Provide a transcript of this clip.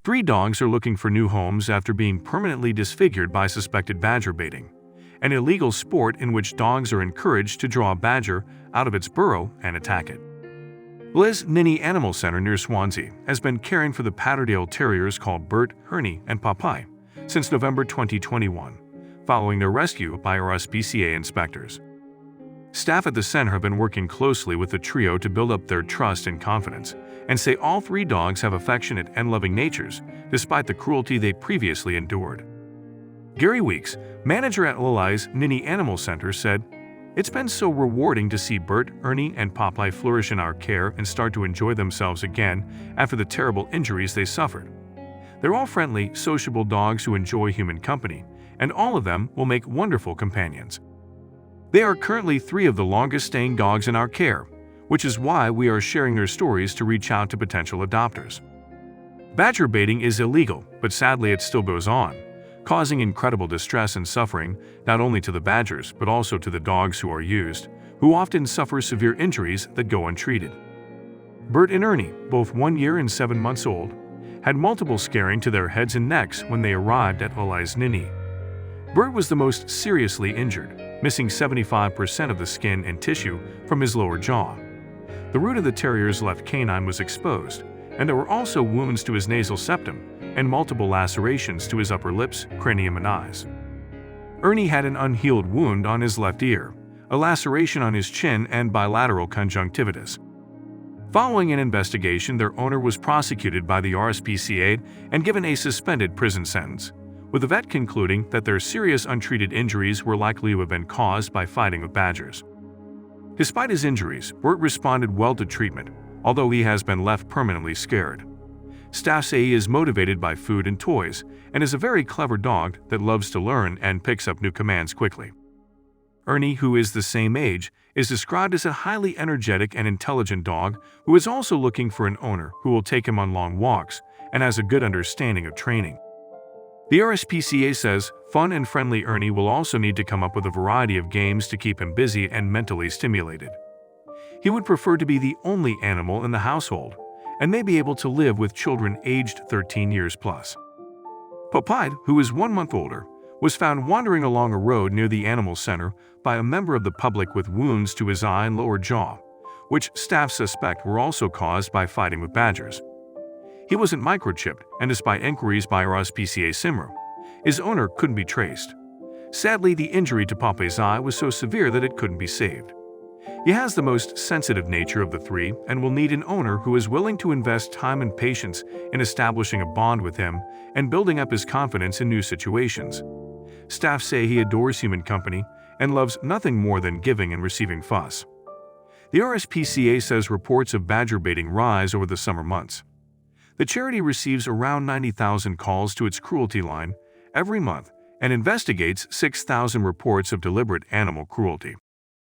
3 dogs are looking for new homes after being permanently disfigured by suspected badger baiting, an illegal sport in which dogs are encouraged to draw a badger out of its burrow and attack it. Liz Ninny Animal Center near Swansea has been caring for the Patterdale Terriers called Bert, Ernie, and Popeye since November 2021, following their rescue by RSPCA inspectors. Staff at the center have been working closely with the trio to build up their trust and confidence, and say all 3 dogs have affectionate and loving natures, despite the cruelty they previously endured. Gary Weeks, manager at Liz Ninny Animal Center, said, "It's been so rewarding to see Bert, Ernie, and Popeye flourish in our care and start to enjoy themselves again after the terrible injuries they suffered. They're all friendly, sociable dogs who enjoy human company, and all of them will make wonderful companions. They are currently 3 of the longest-staying dogs in our care, which is why we are sharing their stories to reach out to potential adopters." Badger baiting is illegal, but sadly it still goes on, causing incredible distress and suffering not only to the badgers but also to the dogs who are used, who often suffer severe injuries that go untreated. Bert and Ernie, both 1 year and 7 months old, had multiple scarring to their heads and necks when they arrived at Liz Ninny. Bert was the most seriously injured, missing 75% of the skin and tissue from his lower jaw. The root of the terrier's left canine was exposed, and there were also wounds to his nasal septum and multiple lacerations to his upper lips, cranium, and eyes. Ernie had an unhealed wound on his left ear, a laceration on his chin, and bilateral conjunctivitis. Following an investigation, their owner was prosecuted by the RSPCA and given a suspended prison sentence, with the vet concluding that their serious untreated injuries were likely to have been caused by fighting with badgers. Despite his injuries, Bert responded well to treatment, although he has been left permanently scared. Staff say he is motivated by food and toys and is a very clever dog that loves to learn and picks up new commands quickly. Ernie, who is the same age, is described as a highly energetic and intelligent dog who is also looking for an owner who will take him on long walks and has a good understanding of training. The RSPCA says fun and friendly Ernie will also need to come up with a variety of games to keep him busy and mentally stimulated. He would prefer to be the only animal in the household and may be able to live with children aged 13 years plus. Popeye, who is 1 month older, was found wandering along a road near the animal center by a member of the public with wounds to his eye and lower jaw, which staff suspect were also caused by fighting with badgers. He wasn't microchipped, and despite inquiries by RSPCA Simmer, his owner couldn't be traced. Sadly, the injury to Popeye's eye was so severe that it couldn't be saved. He has the most sensitive nature of the 3 and will need an owner who is willing to invest time and patience in establishing a bond with him and building up his confidence in new situations. Staff say he adores human company and loves nothing more than giving and receiving fuss. The RSPCA says reports of badger baiting rise over the summer months. The charity receives around 90,000 calls to its cruelty line every month and investigates 6,000 reports of deliberate animal cruelty.